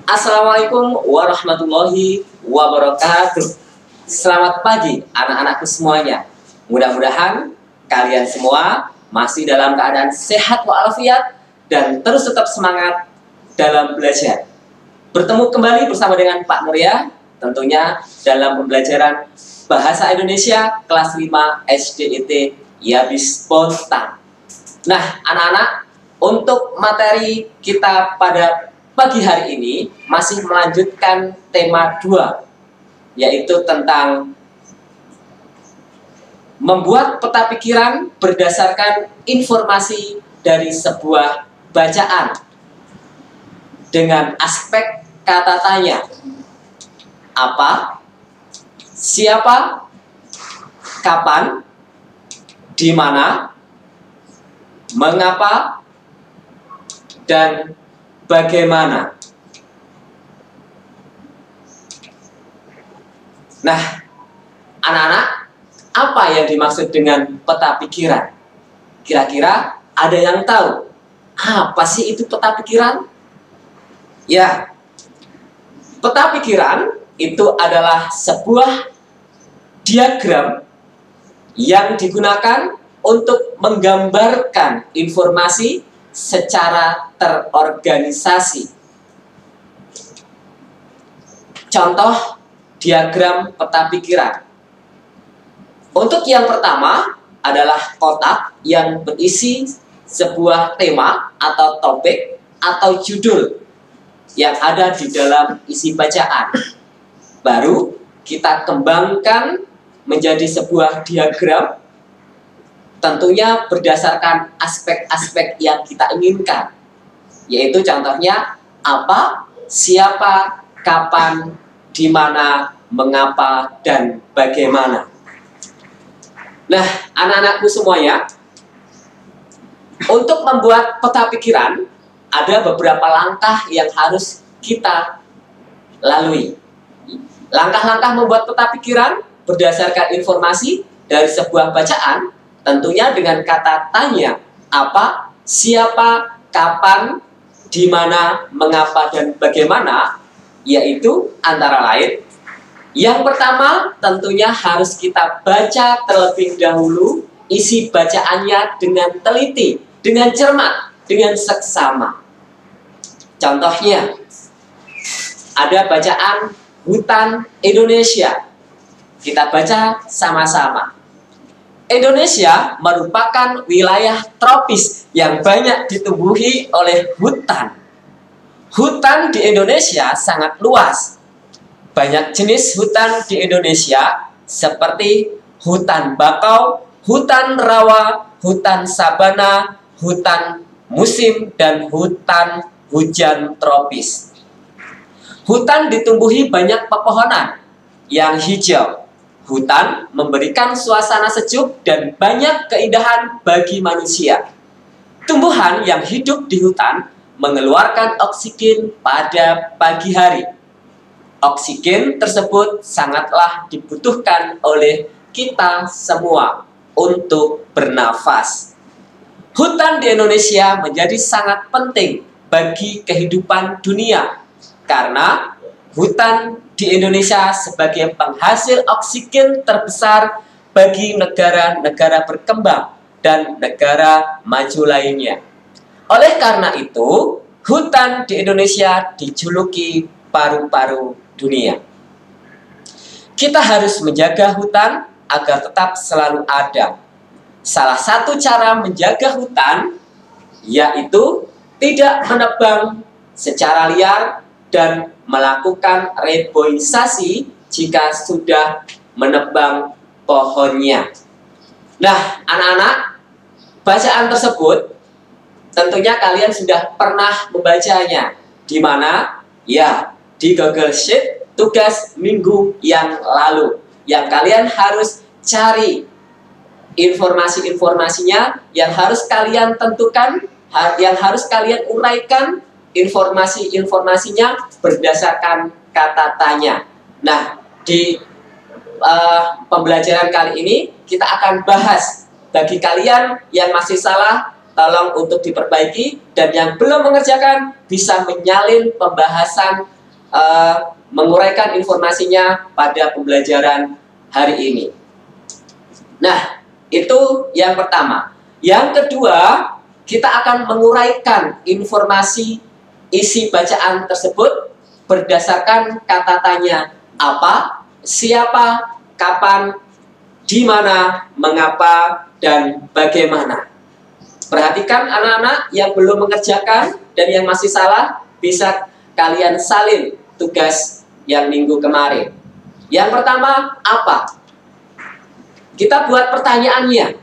Assalamualaikum warahmatullahi wabarakatuh. Selamat pagi anak-anakku semuanya. Mudah-mudahan kalian semua masih dalam keadaan sehat walafiat dan terus tetap semangat dalam belajar. Bertemu kembali bersama dengan Pak Nurya, tentunya dalam pembelajaran Bahasa Indonesia kelas 5 SDIT Yabis Spontan. Nah, anak-anak, untuk materi kita pada pagi hari ini masih melanjutkan tema 2, yaitu tentang membuat peta pikiran berdasarkan informasi dari sebuah bacaan dengan aspek kata tanya. Apa, siapa, kapan, di mana, mengapa, dan bagaimana. Nah, anak-anak, apa yang dimaksud dengan peta pikiran? Kira-kira ada yang tahu apa sih itu peta pikiran? Ya, peta pikiran itu adalah sebuah diagram yang digunakan untuk menggambarkan informasi secara terorganisasi. Contoh diagram peta pikiran. Untuk yang pertama adalah kotak yang berisi sebuah tema atau topik atau judul yang ada di dalam isi bacaan. Baru kita kembangkan menjadi sebuah diagram, tentunya berdasarkan aspek-aspek yang kita inginkan, yaitu contohnya apa, siapa, kapan, di mana, mengapa, dan bagaimana. Nah, anak-anakku semuanya, untuk membuat peta pikiran ada beberapa langkah yang harus kita lalui. Langkah-langkah membuat peta pikiran berdasarkan informasi dari sebuah bacaan, tentunya dengan kata tanya, apa, siapa, kapan, di mana, mengapa, dan bagaimana, yaitu antara lain, yang pertama tentunya harus kita baca terlebih dahulu isi bacaannya dengan teliti, dengan cermat, dengan seksama. Contohnya, ada bacaan hutan Indonesia. Kita baca sama-sama. Indonesia merupakan wilayah tropis yang banyak ditumbuhi oleh hutan. Hutan di Indonesia sangat luas. Banyak jenis hutan di Indonesia seperti hutan bakau, hutan rawa, hutan sabana, hutan musim, dan hutan hujan tropis. Hutan ditumbuhi banyak pepohonan yang hijau. Hutan memberikan suasana sejuk dan banyak keindahan bagi manusia. Tumbuhan yang hidup di hutan mengeluarkan oksigen pada pagi hari. Oksigen tersebut sangatlah dibutuhkan oleh kita semua untuk bernafas. Hutan di Indonesia menjadi sangat penting bagi kehidupan dunia karena hutan di Indonesia sebagai penghasil oksigen terbesar bagi negara-negara berkembang dan negara maju lainnya. Oleh karena itu, hutan di Indonesia dijuluki paru-paru dunia. Kita harus menjaga hutan agar tetap selalu ada. Salah satu cara menjaga hutan yaitu tidak menebang secara liar dan melakukan reboisasi jika sudah menebang pohonnya. Nah, anak-anak, bacaan tersebut tentunya kalian sudah pernah membacanya. Di mana? Ya, di Google Sheet tugas minggu yang lalu. Yang kalian harus cari informasi-informasinya, yang harus kalian tentukan, yang harus kalian uraikan informasi-informasinya berdasarkan kata tanya. Nah, di pembelajaran kali ini kita akan bahas bagi kalian yang masih salah tolong untuk diperbaiki, dan yang belum mengerjakan bisa menyalin pembahasan, menguraikan informasinya pada pembelajaran hari ini. Nah, itu yang pertama. Yang kedua, kita akan menguraikan informasi isi bacaan tersebut berdasarkan kata tanya apa, siapa, kapan, di mana, mengapa, dan bagaimana. Perhatikan anak-anak yang belum mengerjakan dan yang masih salah, bisa kalian salin tugas yang minggu kemarin. Yang pertama, apa? Kita buat pertanyaannya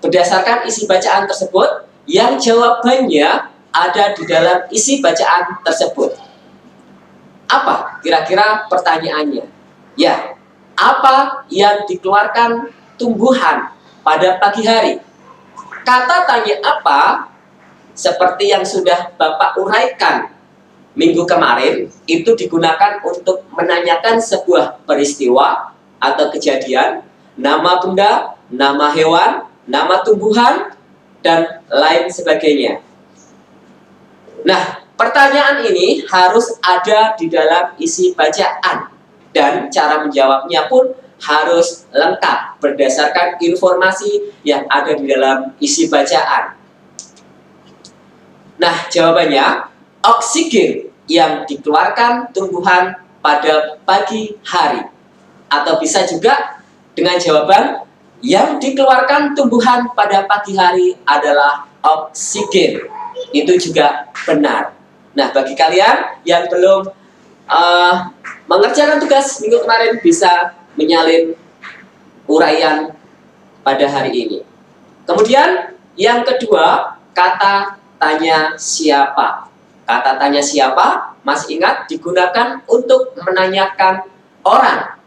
berdasarkan isi bacaan tersebut, yang jawabannya ada di dalam isi bacaan tersebut. Apa kira-kira pertanyaannya? Ya, apa yang dikeluarkan tumbuhan pada pagi hari? Kata tanya apa, seperti yang sudah Bapak uraikan minggu kemarin, itu digunakan untuk menanyakan sebuah peristiwa atau kejadian, nama benda, nama hewan, nama tumbuhan, dan lain sebagainya. Nah, pertanyaan ini harus ada di dalam isi bacaan, dan cara menjawabnya pun harus lengkap berdasarkan informasi yang ada di dalam isi bacaan. Nah, jawabannya, oksigen yang dikeluarkan tumbuhan pada pagi hari. Atau bisa juga dengan jawaban, yang dikeluarkan tumbuhan pada pagi hari adalah oksigen. Itu juga benar. Nah, bagi kalian yang belum mengerjakan tugas minggu kemarin, bisa menyalin uraian pada hari ini. Kemudian yang kedua, kata tanya siapa. Kata tanya siapa, masih ingat, digunakan untuk menanyakan orang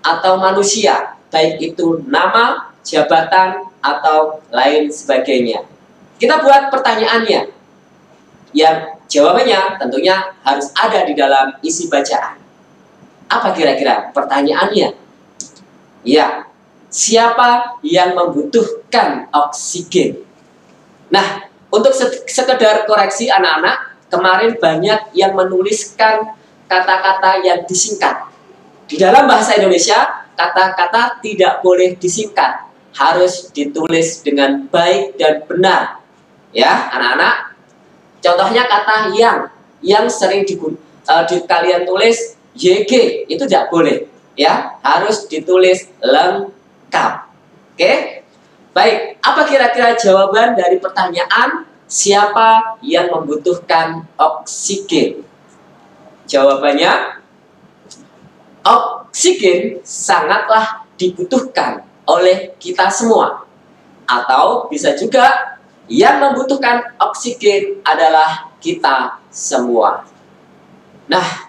atau manusia, baik itu nama, jabatan, atau lain sebagainya. Kita buat pertanyaannya, yang jawabannya tentunya harus ada di dalam isi bacaan. Apa kira-kira pertanyaannya? Ya, siapa yang membutuhkan oksigen? Nah, untuk sekedar koreksi anak-anak, kemarin banyak yang menuliskan kata-kata yang disingkat. Di dalam bahasa Indonesia, kata-kata tidak boleh disingkat, harus ditulis dengan baik dan benar. Ya, anak-anak. Contohnya kata yang sering kalian tulis YG, itu tidak boleh. Ya, harus ditulis lengkap. Oke? Baik, apa kira-kira jawaban dari pertanyaan siapa yang membutuhkan oksigen? Jawabannya, oksigen sangatlah dibutuhkan oleh kita semua. Atau bisa juga yang membutuhkan oksigen adalah kita semua. Nah,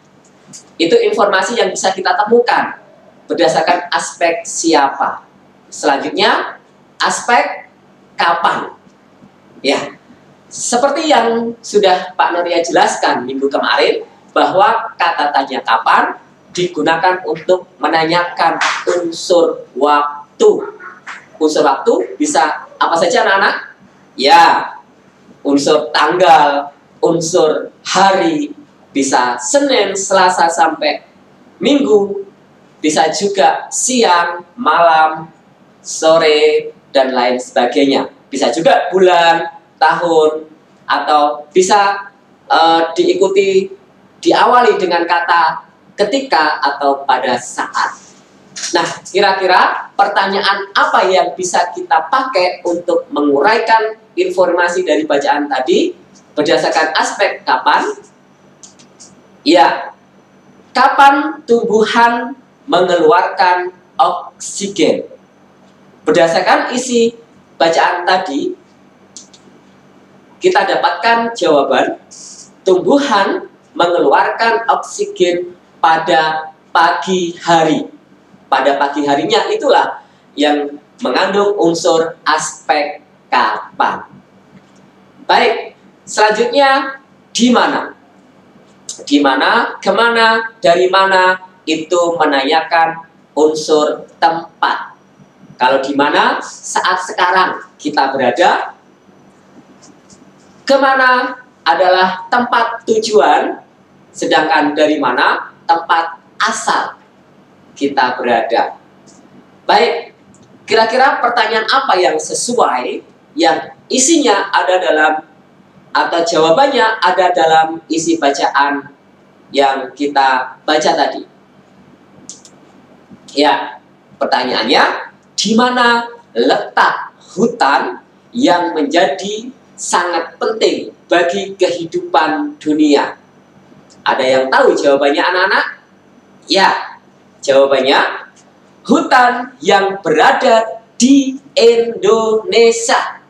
itu informasi yang bisa kita temukan berdasarkan aspek siapa. Selanjutnya, aspek kapan. Ya, seperti yang sudah Pak Noria jelaskan minggu kemarin, bahwa kata tanya kapan digunakan untuk menanyakan unsur waktu. Unsur waktu bisa apa saja anak-anak? Ya, unsur tanggal, unsur hari, bisa Senin, Selasa, sampai Minggu. Bisa juga siang, malam, sore, dan lain sebagainya. Bisa juga bulan, tahun, atau bisa diawali dengan kata ketika atau pada saat. Nah, kira-kira pertanyaan apa yang bisa kita pakai untuk menguraikan informasi dari bacaan tadi berdasarkan aspek kapan? Ya, kapan tumbuhan mengeluarkan oksigen? Berdasarkan isi bacaan tadi, kita dapatkan jawaban tumbuhan mengeluarkan oksigen pada pagi hari. Pada pagi harinya itulah yang mengandung unsur aspek kapan. Baik, selanjutnya di mana? Di mana, kemana, dari mana, itu menanyakan unsur tempat. Kalau di mana, saat sekarang kita berada. kemana adalah tempat tujuan, sedangkan dari mana tempat asal kita berada. Baik, kira-kira pertanyaan apa yang sesuai, yang isinya ada dalam, atau jawabannya ada dalam isi bacaan yang kita baca tadi? Ya, pertanyaannya, di mana letak hutan yang menjadi sangat penting bagi kehidupan dunia? Ada yang tahu jawabannya anak-anak? Ya, jawabannya hutan yang berada di Indonesia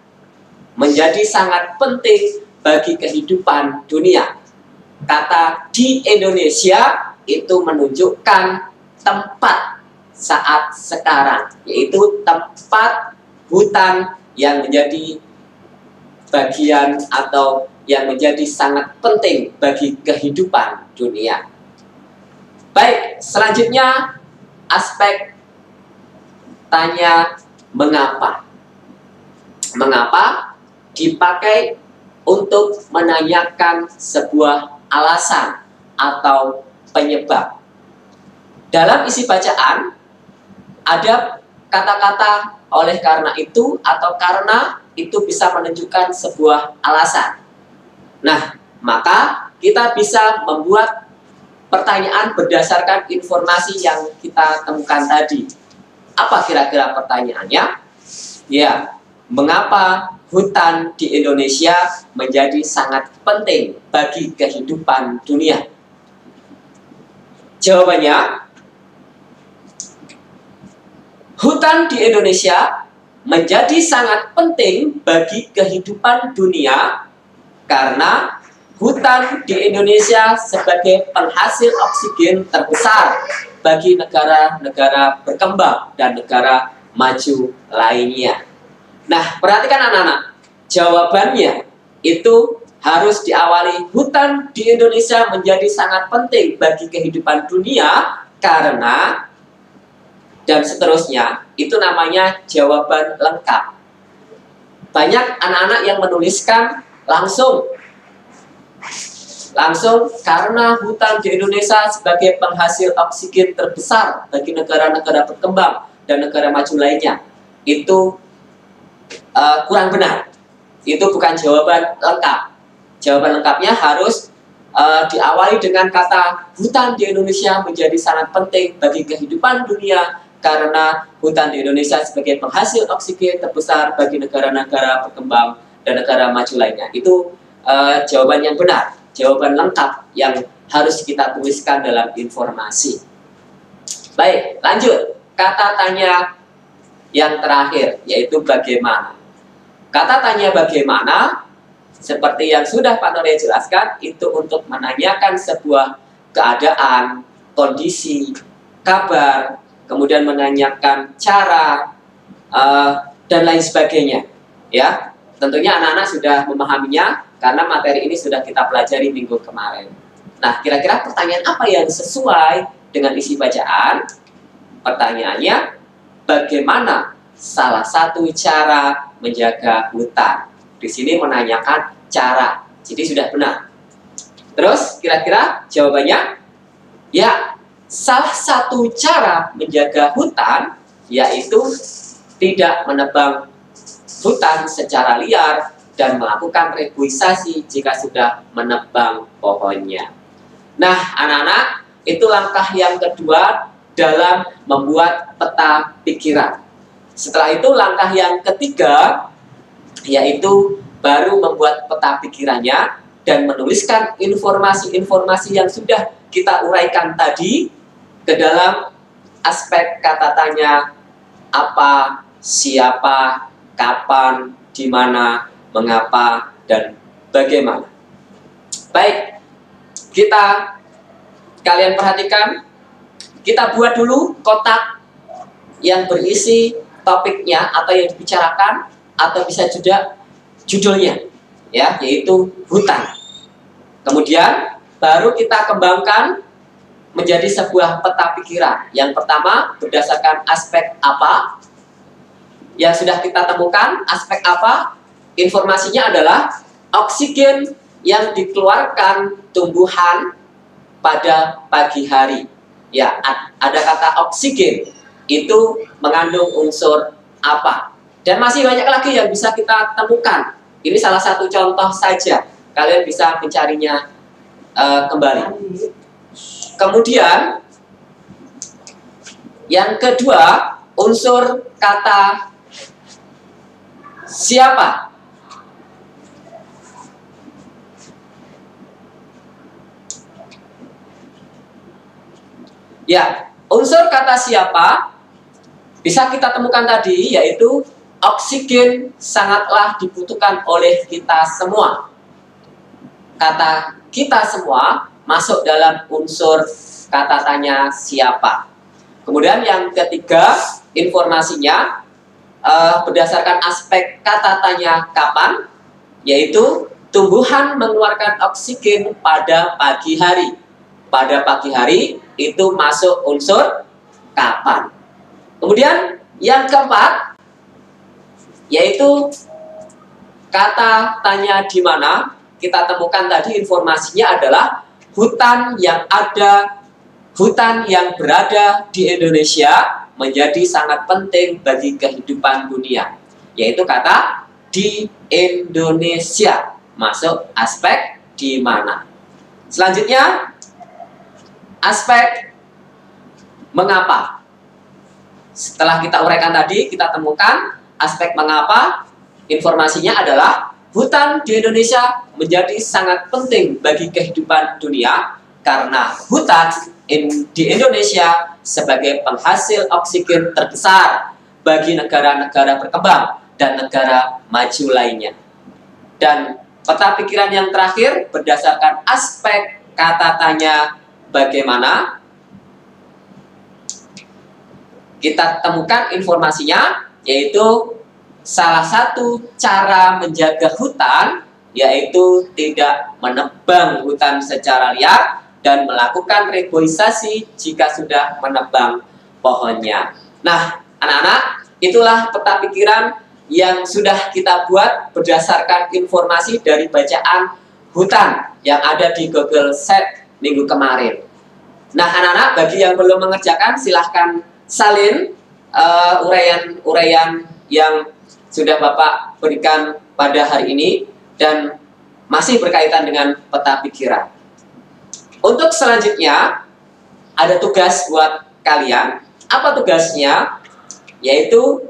menjadi sangat penting bagi kehidupan dunia. Kata di Indonesia itu menunjukkan tempat saat sekarang, yaitu tempat hutan yang menjadi bagian atau yang menjadi sangat penting bagi kehidupan dunia. Baik, selanjutnya aspek tanya mengapa. Mengapa dipakai untuk menanyakan sebuah alasan atau penyebab. Dalam isi bacaan ada kata-kata oleh karena itu atau karena itu bisa menunjukkan sebuah alasan. Nah, maka kita bisa membuat pertanyaan berdasarkan informasi yang kita temukan tadi. Apa kira-kira pertanyaannya? Ya, mengapa hutan di Indonesia menjadi sangat penting bagi kehidupan dunia? Jawabannya, hutan di Indonesia menjadi sangat penting bagi kehidupan dunia karena hutan di Indonesia sebagai penghasil oksigen terbesar bagi negara-negara berkembang dan negara maju lainnya. Nah, perhatikan anak-anak, jawabannya itu harus diawali hutan di Indonesia menjadi sangat penting bagi kehidupan dunia karena, dan seterusnya, itu namanya jawaban lengkap. Banyak anak-anak yang menuliskan langsung karena hutan di Indonesia sebagai penghasil oksigen terbesar bagi negara-negara berkembang dan negara maju lainnya. Itu kurang benar. Itu bukan jawaban lengkap. Jawaban lengkapnya harus diawali dengan kata hutan di Indonesia menjadi sangat penting bagi kehidupan dunia karena hutan di Indonesia sebagai penghasil oksigen terbesar bagi negara-negara berkembang dan negara maju lainnya. Itu jawaban yang benar, jawaban lengkap yang harus kita tuliskan dalam informasi. Baik, lanjut. Kata tanya yang terakhir, yaitu bagaimana. Kata tanya bagaimana, seperti yang sudah Pak Nore jelaskan, itu untuk menanyakan sebuah keadaan, kondisi, kabar, kemudian menanyakan cara, dan lain sebagainya. Ya, tentunya anak-anak sudah memahaminya, karena materi ini sudah kita pelajari minggu kemarin. Nah, kira-kira pertanyaan apa yang sesuai dengan isi bacaan? Pertanyaannya, bagaimana salah satu cara menjaga hutan? Di sini menanyakan cara, jadi sudah benar. Terus, kira-kira jawabannya? Ya, salah satu cara menjaga hutan yaitu tidak menebang hutan secara liar dan melakukan reboisasi jika sudah menebang pohonnya. Nah, anak-anak, itu langkah yang kedua dalam membuat peta pikiran. Setelah itu langkah yang ketiga, yaitu baru membuat peta pikirannya dan menuliskan informasi-informasi yang sudah kita uraikan tadi ke dalam aspek kata tanya apa, siapa, kapan, di mana, mengapa, dan bagaimana. Baik, kalian perhatikan, kita buat dulu kotak yang berisi topiknya atau yang dibicarakan, atau bisa juga judulnya, ya, yaitu hutan. Kemudian baru kita kembangkan menjadi sebuah peta pikiran. Yang pertama berdasarkan aspek apa yang sudah kita temukan. Aspek apa? Informasinya adalah oksigen yang dikeluarkan tumbuhan pada pagi hari. Ya, ada kata oksigen, itu mengandung unsur apa? Dan masih banyak lagi yang bisa kita temukan. Ini salah satu contoh saja. Kalian bisa mencarinya kembali. Kemudian yang kedua, unsur kata siapa. Ya, unsur kata siapa bisa kita temukan tadi, yaitu oksigen sangatlah dibutuhkan oleh kita semua. Kata kita semua masuk dalam unsur kata tanya siapa. Kemudian yang ketiga, informasinya berdasarkan aspek kata tanya kapan, yaitu tumbuhan mengeluarkan oksigen pada pagi hari. Pada pagi hari itu masuk unsur kapan. Kemudian yang keempat, yaitu kata tanya di mana. Kita temukan tadi informasinya adalah hutan yang berada di Indonesia menjadi sangat penting bagi kehidupan dunia, yaitu kata di Indonesia, masuk aspek di mana. Selanjutnya, aspek mengapa. Setelah kita uraikan tadi, kita temukan aspek mengapa. Informasinya adalah hutan di Indonesia menjadi sangat penting bagi kehidupan dunia karena hutan di Indonesia sebagai penghasil oksigen terbesar bagi negara-negara berkembang dan negara maju lainnya. Dan peta pikiran yang terakhir berdasarkan aspek kata tanya bagaimana, kita temukan informasinya, yaitu salah satu cara menjaga hutan yaitu tidak menebang hutan secara liar dan melakukan reboisasi jika sudah menebang pohonnya. Nah, anak-anak, itulah peta pikiran yang sudah kita buat berdasarkan informasi dari bacaan hutan yang ada di Google Sheet minggu kemarin. Nah, anak-anak, bagi yang belum mengerjakan, silahkan salin uraian yang sudah Bapak berikan pada hari ini dan masih berkaitan dengan peta pikiran. Untuk selanjutnya, ada tugas buat kalian. Apa tugasnya? Yaitu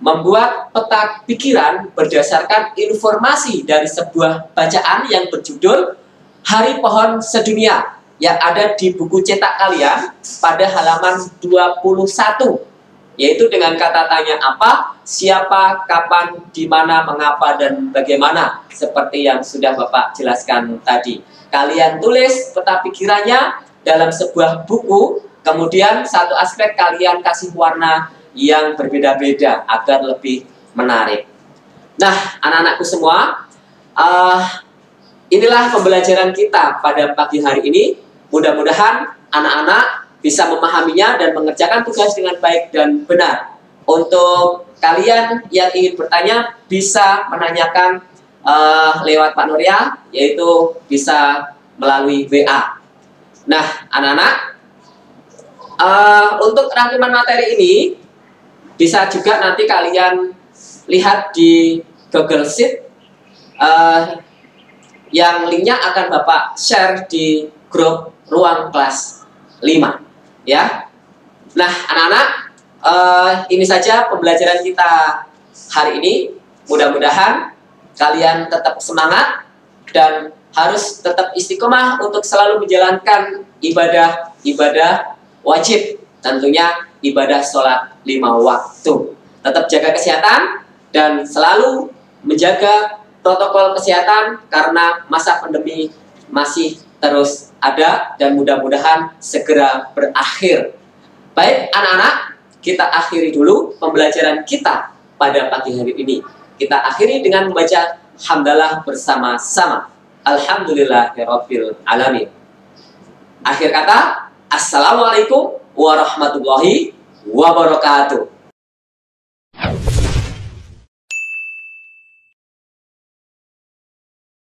membuat peta pikiran berdasarkan informasi dari sebuah bacaan yang berjudul Hari Pohon Sedunia yang ada di buku cetak kalian pada halaman 21. Yaitu dengan kata tanya apa, siapa, kapan, di mana, mengapa, dan bagaimana. Seperti yang sudah Bapak jelaskan tadi. Kalian tulis peta pikirannya dalam sebuah buku, kemudian satu aspek kalian kasih warna yang berbeda-beda agar lebih menarik. Nah, anak-anakku semua, inilah pembelajaran kita pada pagi hari ini. Mudah-mudahan anak-anak bisa memahaminya dan mengerjakan tugas dengan baik dan benar. Untuk kalian yang ingin bertanya, bisa menanyakan lewat Pak Nuria, yaitu bisa melalui WA. Nah, anak-anak, untuk rangkuman materi ini, bisa juga nanti kalian lihat di Google Sheet, yang linknya akan Bapak share di grup ruang kelas 5. Ya, nah anak-anak, ini saja pembelajaran kita hari ini. Mudah-mudahan kalian tetap semangat dan harus tetap istiqomah untuk selalu menjalankan ibadah wajib, tentunya ibadah sholat 5 waktu. Tetap jaga kesehatan dan selalu menjaga protokol kesehatan karena masa pandemi masih terus ada dan mudah-mudahan segera berakhir. Baik anak-anak, kita akhiri dulu pembelajaran kita pada pagi hari ini. Kita akhiri dengan membaca hamdalah bersama-sama. Alhamdulillahirabbil alamin. Akhir kata, assalamualaikum warahmatullahi wabarakatuh.